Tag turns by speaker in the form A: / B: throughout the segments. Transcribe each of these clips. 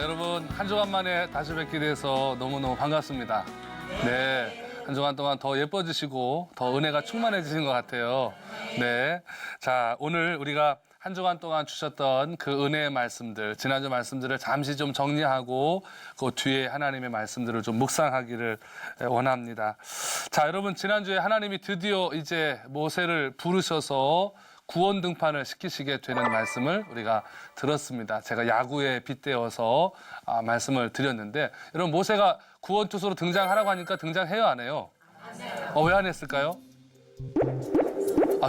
A: 여러분 한 주간 만에 다시 뵙게 돼서 너무너무 반갑습니다. 네, 한 주간 동안 더 예뻐지시고 더 은혜가 충만해지신 것 같아요. 네, 자 오늘 우리가 한 주간 동안 주셨던 그 은혜의 말씀들, 지난주 말씀들을 잠시 좀 정리하고 그 뒤에 하나님의 말씀들을 좀 묵상하기를 원합니다. 자, 여러분 지난주에 하나님이 드디어 이제 모세를 부르셔서 구원 등판을 시키시게 되는 말씀을 우리가 들었습니다. 제가 야구에 빗대어서 말씀을 드렸는데, 여러분 모세가 구원 투수로 등장하라고 하니까 등장해요, 안 해요? 왜 안 했을까요?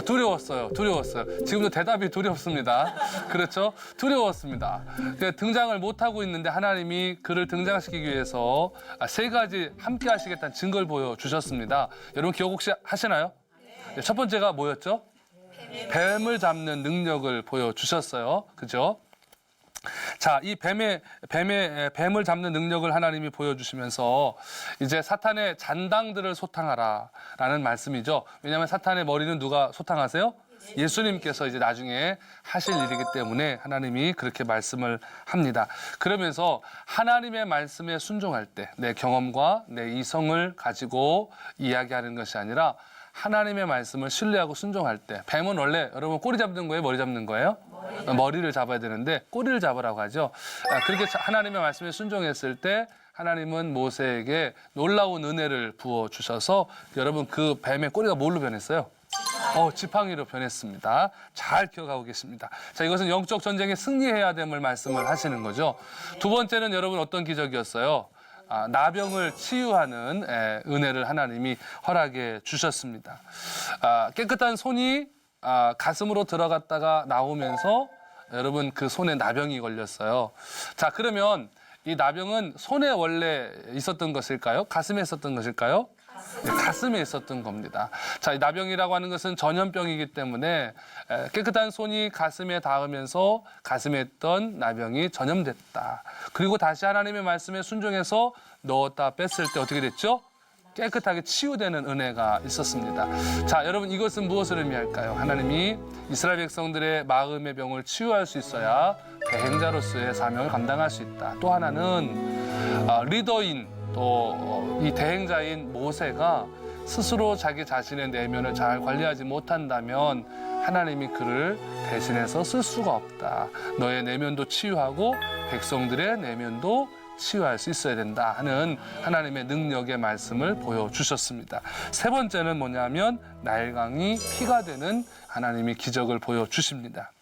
A: 두려웠어요. 지금도 대답이 두렵습니다. 그렇죠? 두려웠습니다. 등장을 못하고 있는데 하나님이 그를 등장시키기 위해서 세 가지 함께 하시겠다는 증거를 보여주셨습니다. 여러분 기억 혹시 하시나요? 첫 번째가 뭐였죠? 뱀을 잡는 능력을 보여주셨어요. 그죠? 자, 이 뱀을 잡는 능력을 하나님이 보여주시면서 이제 사탄의 잔당들을 소탕하라라는 말씀이죠. 왜냐하면 사탄의 머리는 누가 소탕하세요? 예수님께서 이제 나중에 하실 일이기 때문에 하나님이 그렇게 말씀을 합니다. 그러면서 하나님의 말씀에 순종할 때 내 경험과 내 이성을 가지고 이야기하는 것이 아니라 하나님의 말씀을 신뢰하고 순종할 때, 뱀은 원래 여러분 꼬리 잡는 거예요? 머리 잡는 거예요? 머리를 잡아야 되는데 꼬리를 잡으라고 하죠. 그렇게 하나님의 말씀에 순종했을 때 하나님은 모세에게 놀라운 은혜를 부어주셔서 여러분 그 뱀의 꼬리가 뭘로 변했어요? 지팡이로 변했습니다. 잘 기억하고 계십니다. 자, 이것은 영적 전쟁에 승리해야 됨을 말씀을 하시는 거죠. 두 번째는 여러분 어떤 기적이었어요? 나병을 치유하는 은혜를 하나님이 허락해 주셨습니다. 깨끗한 손이 가슴으로 들어갔다가 나오면서 여러분 그 손에 나병이 걸렸어요. 자, 그러면 이 나병은 손에 원래 있었던 것일까요? 가슴에 있었던 것일까요? 가슴에 있었던 겁니다. 자, 이 나병이라고 하는 것은 전염병이기 때문에 깨끗한 손이 가슴에 닿으면서 가슴에 있던 나병이 전염됐다. 그리고 다시 하나님의 말씀에 순종해서 넣었다 뺐을 때 어떻게 됐죠? 깨끗하게 치유되는 은혜가 있었습니다. 자, 여러분 이것은 무엇을 의미할까요? 하나님이 이스라엘 백성들의 마음의 병을 치유할 수 있어야 대행자로서의 사명을 감당할 수 있다. 또 하나는 리더인 또 이 대행자인 모세가 스스로 자기 자신의 내면을 잘 관리하지 못한다면 하나님이 그를 대신해서 쓸 수가 없다. 너의 내면도 치유하고 백성들의 내면도 치유할 수 있어야 된다 하는 하나님의 능력의 말씀을 보여주셨습니다. 세 번째는 뭐냐면 나일강이 피가 되는 하나님이 기적을 보여주십니다.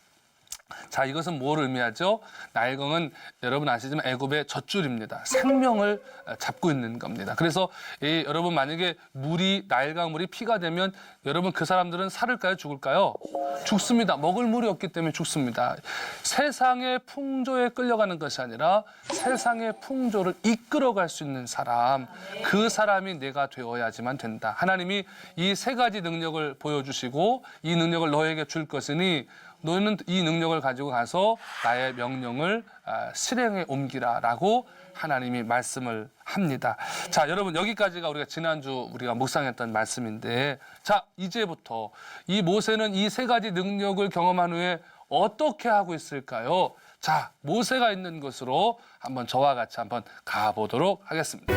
A: 자, 이것은 뭘 의미하죠? 나일강은 여러분 아시지만 애굽의 젖줄입니다. 생명을 잡고 있는 겁니다. 그래서 여러분 만약에 나일강 물이 피가 되면 여러분 그 사람들은 살을까요? 죽을까요? 죽습니다. 먹을 물이 없기 때문에 죽습니다. 세상의 풍조에 끌려가는 것이 아니라 세상의 풍조를 이끌어갈 수 있는 사람, 그 사람이 내가 되어야지만 된다. 하나님이 이 세 가지 능력을 보여주시고 이 능력을 너에게 줄 것이니 너는 이 능력을 가지고 가서 나의 명령을 실행에 옮기라라고 하나님이 말씀을 합니다. 자, 여러분 여기까지가 우리가 지난주 우리가 묵상했던 말씀인데, 자, 이제부터 이 모세는 이 세 가지 능력을 경험한 후에 어떻게 하고 있을까요? 자, 모세가 있는 곳으로 한번 저와 같이 한번 가보도록 하겠습니다.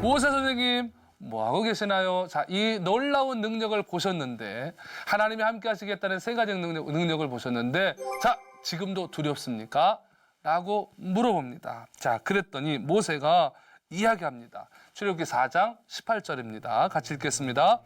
A: 모세 선생님, 뭐하고 계시나요? 자, 이 놀라운 능력을 보셨는데, 하나님이 함께 하시겠다는 세 가지 능력을 보셨는데, 자, 지금도 두렵습니까? 라고 물어봅니다. 자, 그랬더니 모세가 이야기합니다. 출애굽기 4장 18절입니다. 같이 읽겠습니다.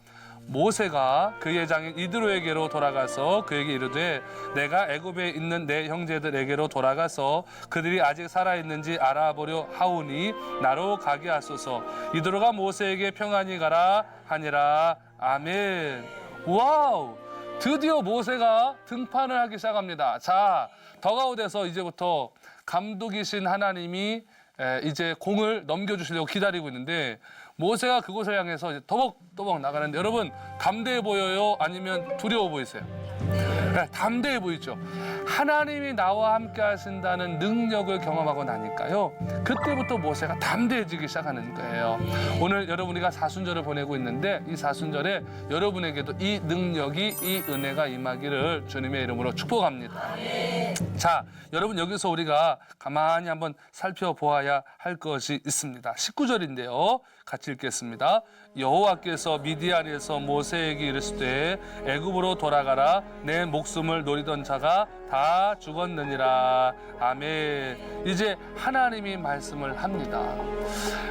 A: 모세가 그의 장인 이드로에게로 돌아가서 그에게 이르되 내가 애굽에 있는 내 형제들에게로 돌아가서 그들이 아직 살아있는지 알아보려 하오니 나로 가게 하소서. 이드로가 모세에게 평안히 가라 하니라. 아멘. 와우! 드디어 모세가 등판을 하기 시작합니다. 자, 더 가운데서 이제부터 감독이신 하나님이 이제 공을 넘겨주시려고 기다리고 있는데 모세가 그곳을 향해서 이제 또벅또벅 나가는데 여러분 감대해 보여요? 아니면 두려워 보이세요? 네, 담대해 보이죠. 하나님이 나와 함께 하신다는 능력을 경험하고 나니까요. 그때부터 모세가 담대해지기 시작하는 거예요. 오늘 여러분이가 사순절을 보내고 있는데 이 사순절에 여러분에게도 이 능력이, 이 은혜가 임하기를 주님의 이름으로 축복합니다. 자, 여러분 여기서 우리가 가만히 한번 살펴보아야 할 것이 있습니다. 19절인데요. 같이 읽겠습니다. 여호와께서 미디안에서 모세에게 이르시되 애굽으로 돌아가라. 내 목숨을 노리던 자가 다 죽었느니라. 아멘. 이제 하나님이 말씀을 합니다.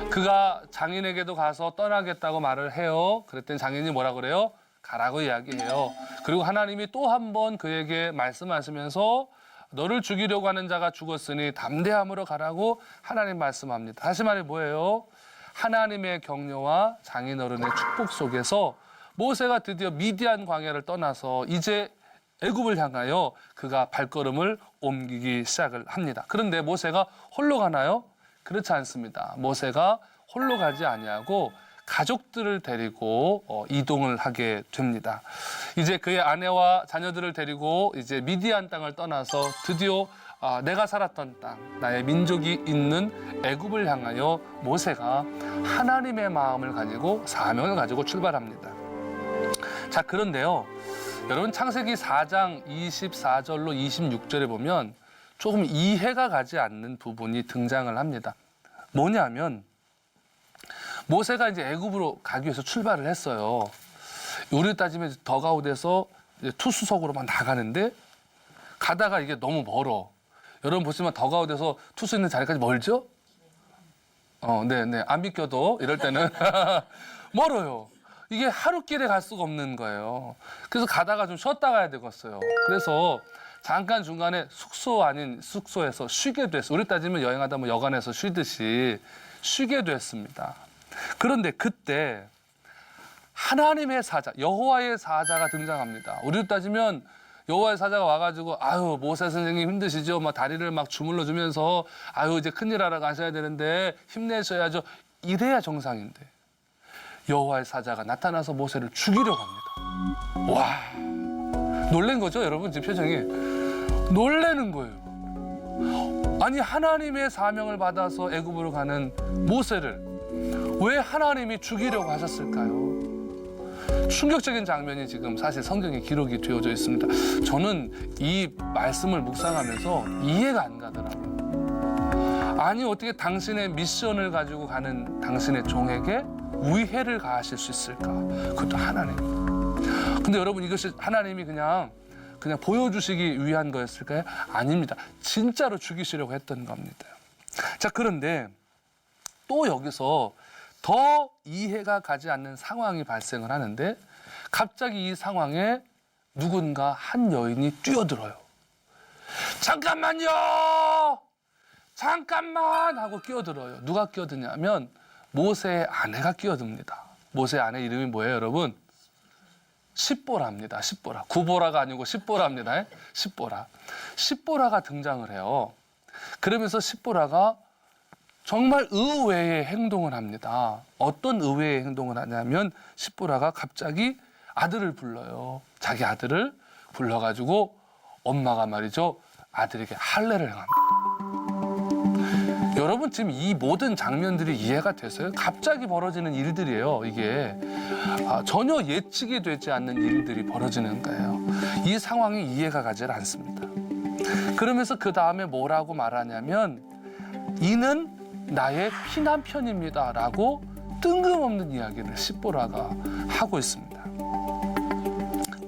A: 그가 장인에게도 가서 떠나겠다고 말을 해요. 그랬더니 장인이 뭐라 그래요? 가라고 이야기해요. 그리고 하나님이 또 한 번 그에게 말씀하시면서 너를 죽이려고 하는 자가 죽었으니 담대함으로 가라고 하나님 말씀합니다. 다시 말해 뭐예요? 하나님의 격려와 장인어른의 축복 속에서 모세가 드디어 미디안 광야를 떠나서 이제 애굽을 향하여 그가 발걸음을 옮기기 시작을 합니다. 그런데 모세가 홀로 가나요? 그렇지 않습니다. 모세가 홀로 가지 아니하고 가족들을 데리고 이동을 하게 됩니다. 이제 그의 아내와 자녀들을 데리고 이제 미디안 땅을 떠나서 드디어 내가 살았던 땅, 나의 민족이 있는 애굽을 향하여 모세가 하나님의 마음을 가지고 사명을 가지고 출발합니다. 자, 그런데요. 여러분 창세기 4장 24절로 26절에 보면 조금 이해가 가지 않는 부분이 등장을 합니다. 뭐냐면 모세가 이제 애굽으로 가기 위해서 출발을 했어요. 우리 따지면 더가웃에서 투수석으로 막 나가는데 가다가 이게 너무 멀어. 여러분 보시면 더가웃에서 투수 있는 자리까지 멀죠? 네. 안 비껴도 이럴 때는 멀어요. 이게 하루길에 갈 수가 없는 거예요. 그래서 가다가 좀 쉬었다 가야 되겠어요. 그래서 잠깐 중간에 숙소 아닌 숙소에서 쉬게 됐어요. 우리 따지면 여행하다 뭐 여관에서 쉬듯이 쉬게 됐습니다. 그런데 그때 하나님의 사자, 여호와의 사자가 등장합니다. 우리로 따지면 여호와의 사자가 와가지고 아유 모세 선생님 힘드시죠? 막 다리를 막 주물러 주면서 아유 이제 큰일 하러 가셔야 되는데 힘내셔야죠. 이래야 정상인데 여호와의 사자가 나타나서 모세를 죽이려고 합니다. 와, 놀란 거죠, 여러분? 지금 표정이 놀라는 거예요. 아니 하나님의 사명을 받아서 애굽으로 가는 모세를 왜 하나님이 죽이려고 하셨을까요? 충격적인 장면이 지금 사실 성경에 기록이 되어져 있습니다. 저는 이 말씀을 묵상하면서 이해가 안 가더라고요. 아니 어떻게 당신의 미션을 가지고 가는 당신의 종에게 위해를 가하실 수 있을까? 그것도 하나님. 근데 여러분 이것이 하나님이 그냥 보여주시기 위한 거였을까요? 아닙니다. 진짜로 죽이시려고 했던 겁니다. 자, 그런데 또 여기서 더 이해가 가지 않는 상황이 발생을 하는데 갑자기 이 상황에 누군가 한 여인이 뛰어들어요. 잠깐만요! 잠깐만! 하고 끼어들어요. 누가 끼어드냐면 모세의 아내가 끼어듭니다. 모세의 아내 이름이 뭐예요, 여러분? 십보라입니다. 십보라. 구보라가 아니고 십보라입니다. 십보라. 십보라가 등장을 해요. 그러면서 십보라가 정말 의외의 행동을 합니다. 어떤 의외의 행동을 하냐면 십보라가 갑자기 아들을 불러요. 자기 아들을 불러가지고 엄마가 말이죠. 아들에게 할례를 행합니다. 여러분 지금 이 모든 장면들이 이해가 되세요? 갑자기 벌어지는 일들이에요. 이게 전혀 예측이 되지 않는 일들이 벌어지는 거예요. 이 상황이 이해가 가지 않습니다. 그러면서 그 다음에 뭐라고 말하냐면 이는 나의 피남편입니다 라고 뜬금없는 이야기를 십보라가 하고 있습니다.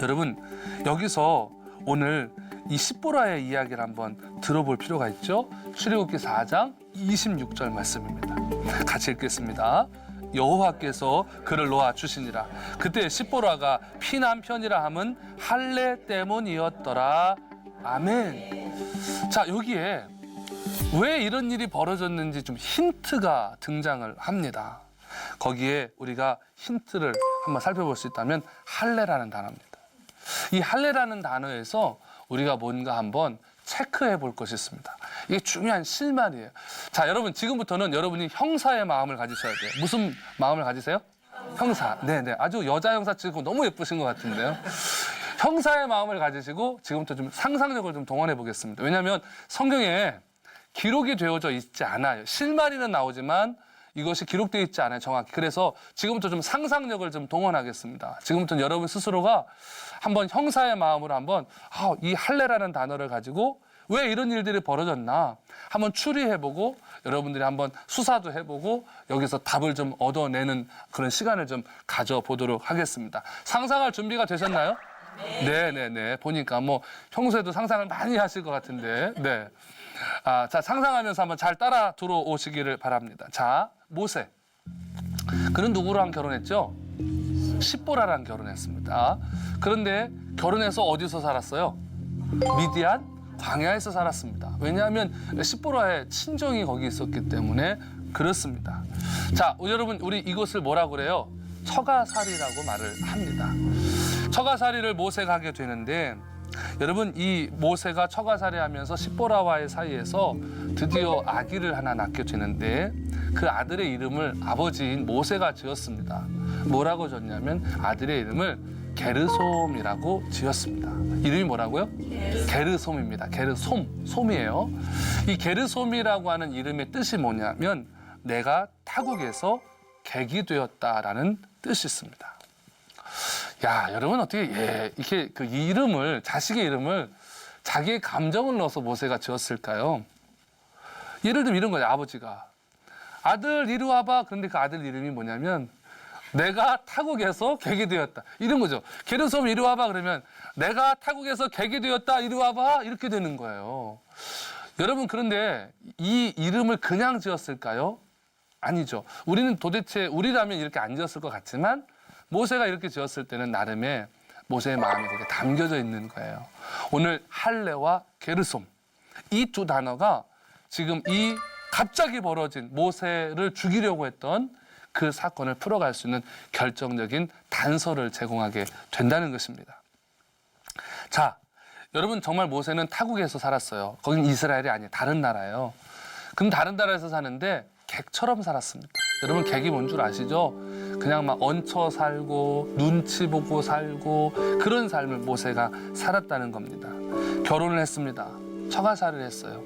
A: 여러분 여기서 오늘 이 십보라의 이야기를 한번 들어볼 필요가 있죠. 출애굽기 4장 26절 말씀입니다. 같이 읽겠습니다. 여호와께서 그를 놓아 주시니라. 그때 십보라가 피남편이라 함은 할례 때문이었더라. 아멘. 자, 여기에 왜 이런 일이 벌어졌는지 좀 힌트가 등장을 합니다. 거기에 우리가 힌트를 한번 살펴볼 수 있다면 할례라는 단어입니다. 이 할례라는 단어에서 우리가 뭔가 한번 체크해 볼 것이 있습니다. 이게 중요한 실마리예요. 자, 여러분 지금부터는 여러분이 형사의 마음을 가지셔야 돼요. 무슨 마음을 가지세요? 형사. 네네. 아주 여자 형사 치고 너무 예쁘신 것 같은데요. 형사의 마음을 가지시고 지금부터 좀 상상력을 좀 동원해 보겠습니다. 왜냐하면 성경에 기록이 되어져 있지 않아요. 실마리는 나오지만 이것이 기록되어 있지 않아요, 정확히. 그래서 지금부터 좀 상상력을 좀 동원하겠습니다. 지금부터 여러분 스스로가 한번 형사의 마음으로 한번 이 할례라는 단어를 가지고 왜 이런 일들이 벌어졌나 한번 추리해보고 여러분들이 한번 수사도 해보고 여기서 답을 좀 얻어내는 그런 시간을 좀 가져보도록 하겠습니다. 상상할 준비가 되셨나요? 네. 보니까 뭐 평소에도 상상을 많이 하실 것 같은데. 네. 자, 상상하면서 한번 잘 따라 들어오시기를 바랍니다. 자, 모세. 그는 누구랑 결혼했죠? 십보라랑 결혼했습니다. 그런데 결혼해서 어디서 살았어요? 미디안 광야에서 살았습니다. 왜냐하면 십보라의 친정이 거기 있었기 때문에 그렇습니다. 자, 여러분 우리 이것을 뭐라고 그래요? 처가살이라고 말을 합니다. 처가살이를 모세가 하게 되는데 여러분 이 모세가 처가살이 하면서 십보라와의 사이에서 드디어 아기를 하나 낳게 되는데 그 아들의 이름을 아버지인 모세가 지었습니다. 뭐라고 졌냐면 아들의 이름을 게르솜이라고 지었습니다. 이름이 뭐라고요? 게르솜입니다. 게르솜, 솜이에요. 이 게르솜이라고 하는 이름의 뜻이 뭐냐면 내가 타국에서 객이 되었다라는 뜻이 있습니다. 야, 여러분 어떻게 이렇게 그 이름을 자식의 이름을 자기의 감정을 넣어서 모세가 지었을까요? 예를 들면 이런 거예요. 아버지가 아들 이리 와봐. 그런데 그 아들 이름이 뭐냐면 내가 타국에서 객이 되었다. 이런 거죠. 게르솜 이리 와봐 그러면 내가 타국에서 객이 되었다. 이리 와봐. 이렇게 되는 거예요. 여러분 그런데 이 이름을 그냥 지었을까요? 아니죠. 우리는 도대체 우리라면 이렇게 안 지었을 것 같지만 모세가 이렇게 지었을 때는 나름의 모세의 마음이 거기에 담겨져 있는 거예요. 오늘 할례와 게르솜 이 두 단어가 지금 이 갑자기 벌어진 모세를 죽이려고 했던 그 사건을 풀어갈 수 있는 결정적인 단서를 제공하게 된다는 것입니다. 자, 여러분 정말 모세는 타국에서 살았어요. 거긴 이스라엘이 아니에요. 다른 나라예요. 그럼 다른 나라에서 사는데 객처럼 살았습니다. 여러분 객이 뭔 줄 아시죠? 그냥 막 얹혀 살고 눈치 보고 살고 그런 삶을 모세가 살았다는 겁니다. 결혼을 했습니다. 처가살이를 했어요.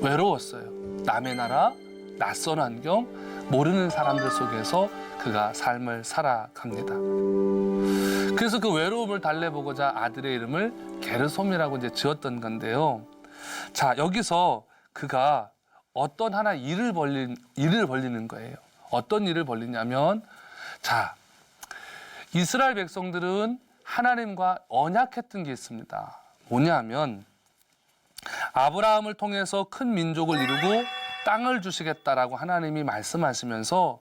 A: 외로웠어요. 남의 나라, 낯선 환경, 모르는 사람들 속에서 그가 삶을 살아갑니다. 그래서 그 외로움을 달래보고자 아들의 이름을 게르솜이라고 이제 지었던 건데요. 자, 여기서 그가 어떤 하나 일을 벌리는 거예요. 어떤 일을 벌리냐면, 자, 이스라엘 백성들은 하나님과 언약했던 게 있습니다. 뭐냐면, 아브라함을 통해서 큰 민족을 이루고 땅을 주시겠다라고 하나님이 말씀하시면서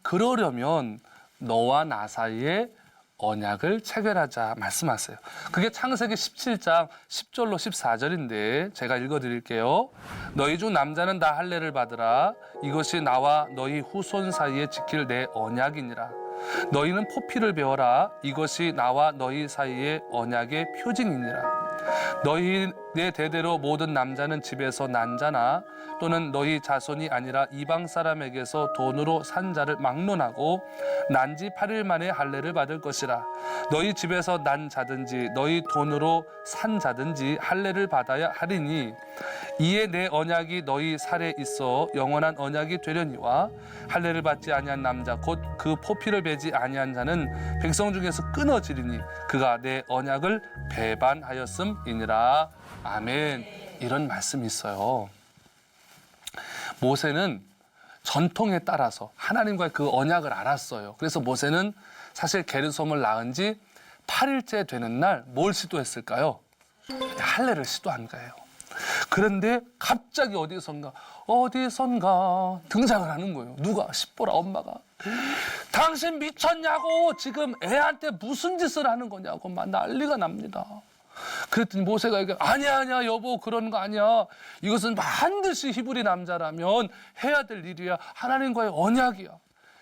A: 그러려면 너와 나 사이에 언약을 체결하자 말씀하세요. 그게 창세기 17장 10절로 14절인데 제가 읽어드릴게요. 너희 중 남자는 다 할례를 받으라. 이것이 나와 너희 후손 사이에 지킬 내 언약이니라. 너희는 포피를 베어라. 이것이 나와 너희 사이의 언약의 표징이니라. 너희 내 대대로 모든 남자는 집에서 난 자나 또는 너희 자손이 아니라 이방 사람에게서 돈으로 산 자를 막론하고 난 지 8일 만에 할례를 받을 것이라. 너희 집에서 난 자든지 너희 돈으로 산 자든지 할례를 받아야 하리니 이에 내 언약이 너희 살에 있어 영원한 언약이 되려니와 할례를 받지 아니한 남자 곧 그 포피를 베지 아니한 자는 백성 중에서 끊어지리니 그가 내 언약을 배반하였음이니라. 아멘. 이런 말씀이 있어요. 모세는 전통에 따라서 하나님과의 그 언약을 알았어요. 그래서 모세는 사실 게르솜을 낳은 지 8일째 되는 날 뭘 시도했을까요? 할례를 시도한 거예요. 그런데 갑자기 어디선가 등장을 하는 거예요. 누가? 십보라 엄마가. 당신 미쳤냐고, 지금 애한테 무슨 짓을 하는 거냐고 막 난리가 납니다. 그랬더니 모세가 얘기해, 아니야 여보, 그런 거 아니야. 이것은 반드시 히브리 남자라면 해야 될 일이야. 하나님과의 언약이야.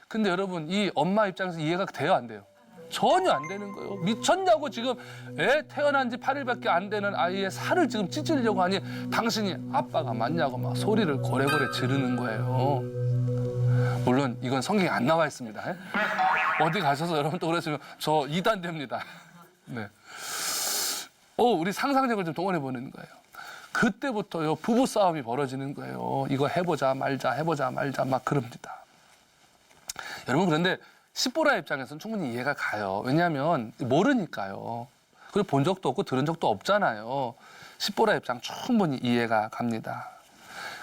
A: 근데 여러분, 이 엄마 입장에서 이해가 돼요, 안 돼요? 전혀 안 되는 거예요. 미쳤냐고, 지금 애 태어난 지 8일밖에 안 되는 아이의 살을 지금 찢으려고 하니 당신이 아빠가 맞냐고 막 소리를 고래고래 지르는 거예요. 물론 이건 성경에 안 나와 있습니다. 어디 가셔서 여러분 또 그랬으면 저 이단됩니다. 네. 우리 상상력을 좀 동원해 보는 거예요. 그때부터요 부부 싸움이 벌어지는 거예요. 이거 해보자 말자 막 그럽니다. 여러분 그런데 십보라 입장에서는 충분히 이해가 가요. 왜냐하면 모르니까요. 그리고 본 적도 없고 들은 적도 없잖아요. 십보라 입장 충분히 이해가 갑니다.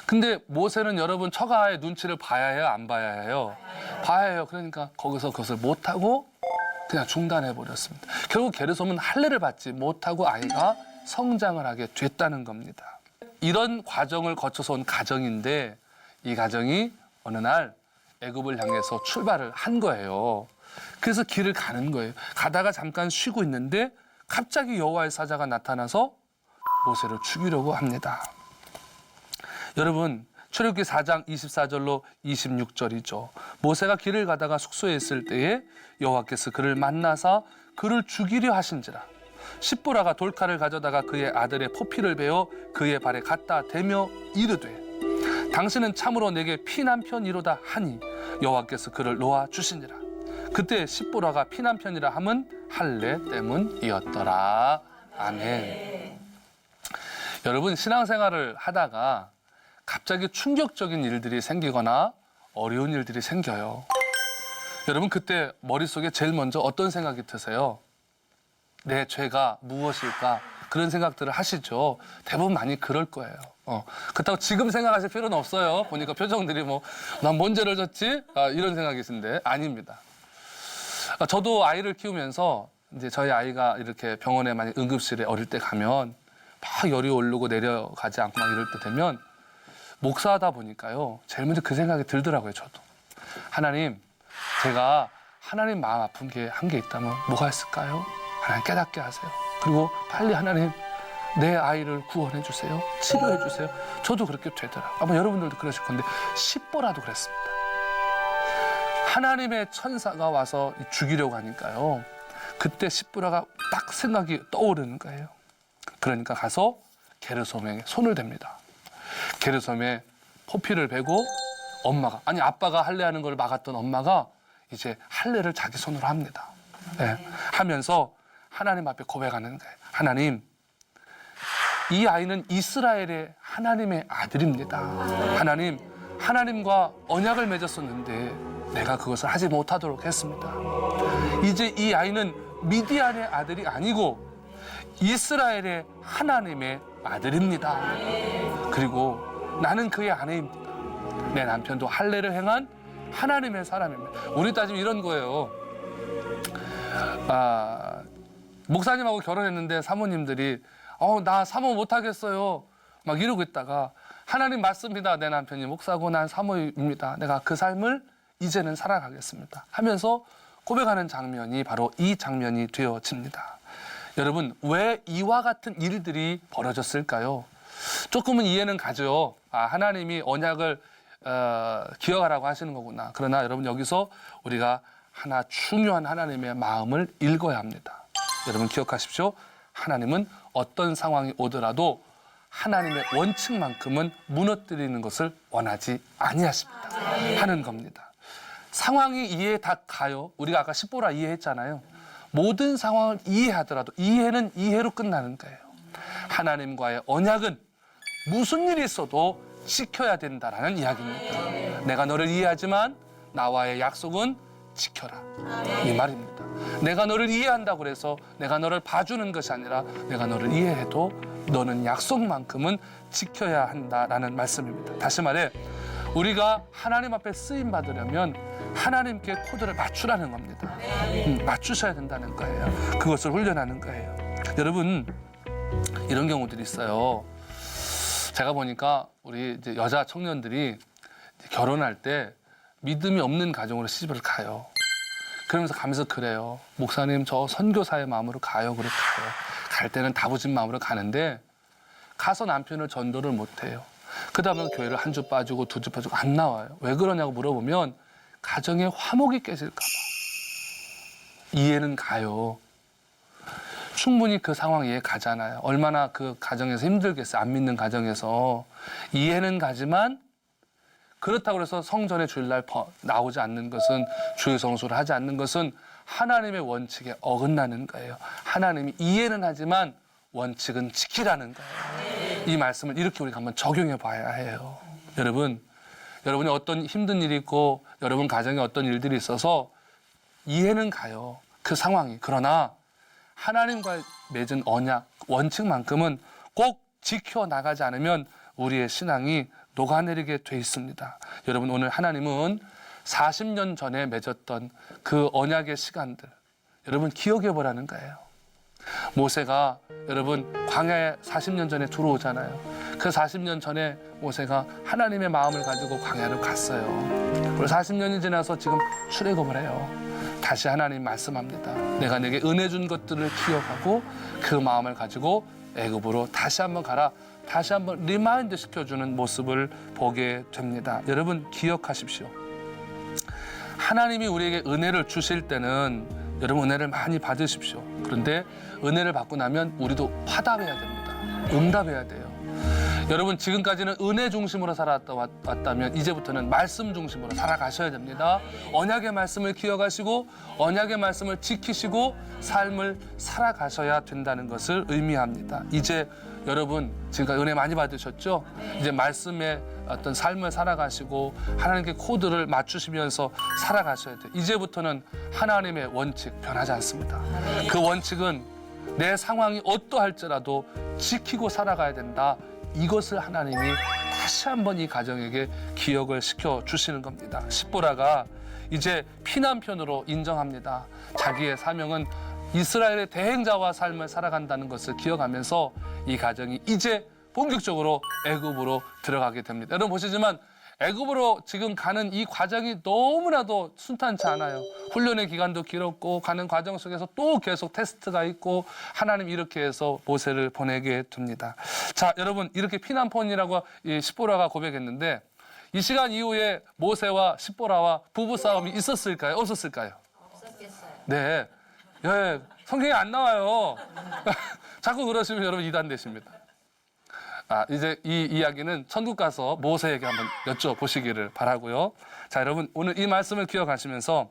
A: 근데 모세는 여러분 처가의 눈치를 봐야 해요, 안 봐야 해요? 봐야 해요. 그러니까 거기서 그것을 못하고 그냥 중단해 버렸습니다. 결국 게르솜은 할례를 받지 못하고 아이가 성장을 하게 됐다는 겁니다. 이런 과정을 거쳐서 온 가정인데 이 가정이 어느 날 애굽을 향해서 출발을 한 거예요. 그래서 길을 가는 거예요. 가다가 잠깐 쉬고 있는데 갑자기 여호와의 사자가 나타나서 모세를 죽이려고 합니다. 여러분 출애굽기 4장 24절로 26절이죠. 모세가 길을 가다가 숙소에 있을 때에 여호와께서 그를 만나사 그를 죽이려 하신지라. 십보라가 돌칼을 가져다가 그의 아들의 포피를 베어 그의 발에 갖다 대며 이르되 당신은 참으로 내게 피난편이로다 하니 여호와께서 그를 놓아 주시니라. 그때 십보라가 피난편이라 함은 할례 때문이었더라. 아멘. 여러분 신앙생활을 하다가 갑자기 충격적인 일들이 생기거나 어려운 일들이 생겨요. 여러분 그때 머릿속에 제일 먼저 어떤 생각이 드세요? 내 죄가 무엇일까? 그런 생각들을 하시죠. 대부분 많이 그럴 거예요. 그렇다고 지금 생각하실 필요는 없어요. 보니까 표정들이 난 뭔 죄를 졌지? 이런 생각이신데 아닙니다. 저도 아이를 키우면서 이제 저희 아이가 이렇게 병원에 많이 응급실에 어릴 때 가면 막 열이 오르고 내려가지 않고 막 이럴 때 되면 목사하다 보니까요. 제일 먼저 그 생각이 들더라고요. 저도. 하나님, 제가 하나님 마음 아픈 게 한 게 있다면 뭐가 있을까요? 하나님 깨닫게 하세요. 그리고 빨리 하나님 내 아이를 구원해 주세요. 치료해 주세요. 저도 그렇게 되더라고요. 아마 여러분들도 그러실 건데 십보라도 그랬습니다. 하나님의 천사가 와서 죽이려고 하니까요. 그때 십보라가 딱 생각이 떠오르는 거예요. 그러니까 가서 게르솜에게 손을 댑니다. 게르솜에 포피를 베고 엄마가 아빠가 할례하는 걸 막았던 엄마가 이제 할례를 자기 손으로 합니다. 네, 하면서 하나님 앞에 고백하는 거예요. 하나님, 이 아이는 이스라엘의 하나님의 아들입니다. 하나님, 하나님과 언약을 맺었었는데 내가 그것을 하지 못하도록 했습니다. 이제 이 아이는 미디안의 아들이 아니고 이스라엘의 하나님의 아들입니다. 그리고 나는 그의 아내입니다. 내 남편도 할례를 행한 하나님의 사람입니다. 우리 따지면 이런 거예요. 목사님하고 결혼했는데 사모님들이 나 사모 못하겠어요. 막 이러고 있다가 하나님 맞습니다. 내 남편이 목사고 난 사모입니다. 내가 그 삶을 이제는 살아가겠습니다. 하면서 고백하는 장면이 바로 이 장면이 되어집니다. 여러분 왜 이와 같은 일들이 벌어졌을까요? 조금은 이해는 가죠. 하나님이 언약을 기억하라고 하시는 거구나. 그러나 여러분 여기서 우리가 하나 중요한 하나님의 마음을 읽어야 합니다. 여러분 기억하십시오. 하나님은 어떤 상황이 오더라도 하나님의 원칙만큼은 무너뜨리는 것을 원하지 아니하십니다. 하는 겁니다. 상황이 이해 다 가요. 우리가 아까 십보라 이해했잖아요. 모든 상황을 이해하더라도 이해는 이해로 끝나는 거예요. 하나님과의 언약은 무슨 일이 있어도 지켜야 된다라는 이야기입니다. 내가 너를 이해하지만 나와의 약속은 지켜라. 이 말입니다. 내가 너를 이해한다고 해서 내가 너를 봐주는 것이 아니라 내가 너를 이해해도 너는 약속만큼은 지켜야 한다라는 말씀입니다. 다시 말해 우리가 하나님 앞에 쓰임 받으려면 하나님께 코드를 맞추라는 겁니다. 맞추셔야 된다는 거예요. 그것을 훈련하는 거예요. 여러분 이런 경우들이 있어요. 제가 보니까 우리 이제 여자 청년들이 결혼할 때 믿음이 없는 가정으로 시집을 가요. 그러면서 가면서 그래요. 목사님 저 선교사의 마음으로 가요. 그렇게 갈 때는 다부진 마음으로 가는데 가서 남편을 전도를 못해요. 그 다음에 교회를 한 주 빠지고 두 주 빠지고 안 나와요. 왜 그러냐고 물어보면 가정에 화목이 깨질까 봐. 이해는 가요. 충분히 그 상황 이해 가잖아요. 얼마나 그 가정에서 힘들겠어요. 안 믿는 가정에서. 이해는 가지만 그렇다고 해서 성전에 주일날 나오지 않는 것은 주일 성수를 하지 않는 것은 하나님의 원칙에 어긋나는 거예요. 하나님이 이해는 하지만 원칙은 지키라는 거예요. 이 말씀을 이렇게 우리가 한번 적용해 봐야 해요. 여러분이 어떤 힘든 일이 있고 여러분 가정에 어떤 일들이 있어서 이해는 가요. 그 상황이. 그러나 하나님과 맺은 언약, 원칙만큼은 꼭 지켜나가지 않으면 우리의 신앙이 녹아내리게 돼 있습니다. 여러분, 오늘 하나님은 40년 전에 맺었던 그 언약의 시간들, 여러분 기억해 보라는 거예요. 모세가 여러분 광야에 40년 전에 들어오잖아요. 그 40년 전에 모세가 하나님의 마음을 가지고 광야를 갔어요. 그리고 40년이 지나서 지금 출애굽을 해요. 다시 하나님 말씀합니다. 내가 내게 은혜 준 것들을 기억하고 그 마음을 가지고 애굽으로 다시 한번 가라. 다시 한번 리마인드 시켜주는 모습을 보게 됩니다. 여러분 기억하십시오. 하나님이 우리에게 은혜를 주실 때는 여러분 은혜를 많이 받으십시오. 그런데 은혜를 받고 나면 우리도 화답해야 됩니다. 응답해야 돼요. 여러분 지금까지는 은혜 중심으로 살아왔다면 이제부터는 말씀 중심으로 살아가셔야 됩니다. 언약의 말씀을 기억하시고 언약의 말씀을 지키시고 삶을 살아가셔야 된다는 것을 의미합니다. 이제 여러분 지금까지 은혜 많이 받으셨죠? 이제 말씀의 어떤 삶을 살아가시고 하나님께 코드를 맞추시면서 살아가셔야 돼요. 이제부터는 하나님의 원칙 변하지 않습니다. 그 원칙은 내 상황이 어떠할지라도 지키고 살아가야 된다. 이것을 하나님이 다시 한번 이 가정에게 기억을 시켜주시는 겁니다. 십보라가 이제 피난편으로 인정합니다. 자기의 사명은 이스라엘의 대행자와 삶을 살아간다는 것을 기억하면서 이 가정이 이제 본격적으로 애굽으로 들어가게 됩니다. 여러분 보시지만 애굽으로 지금 가는 이 과정이 너무나도 순탄치 않아요. 훈련의 기간도 길었고 가는 과정 속에서 또 계속 테스트가 있고 하나님 이렇게 해서 모세를 보내게 됩니다. 자, 여러분 이렇게 피난폰이라고 이 십보라가 고백했는데 이 시간 이후에 모세와 십보라와 부부싸움이 있었을까요? 없었을까요?
B: 없었겠어요.
A: 네. 예, 성경에 안 나와요. 자꾸 그러시면 여러분 이단 되십니다. 이제 이 이야기는 천국 가서 모세에게 한번 여쭤보시기를 바라고요. 자, 여러분 오늘 이 말씀을 기억하시면서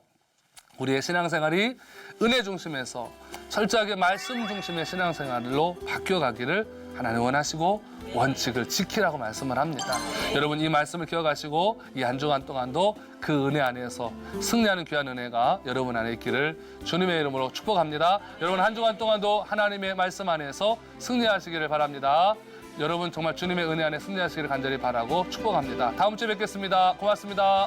A: 우리의 신앙생활이 은혜 중심에서 철저하게 말씀 중심의 신앙생활로 바뀌어가기를 하나님 원하시고 원칙을 지키라고 말씀을 합니다. 여러분 이 말씀을 기억하시고 이 한 주간 동안도 그 은혜 안에서 승리하는 귀한 은혜가 여러분 안에 있기를 주님의 이름으로 축복합니다. 여러분 한 주간 동안도 하나님의 말씀 안에서 승리하시기를 바랍니다. 여러분 정말 주님의 은혜 안에 승리하시기를 간절히 바라고 축복합니다. 다음 주에 뵙겠습니다. 고맙습니다.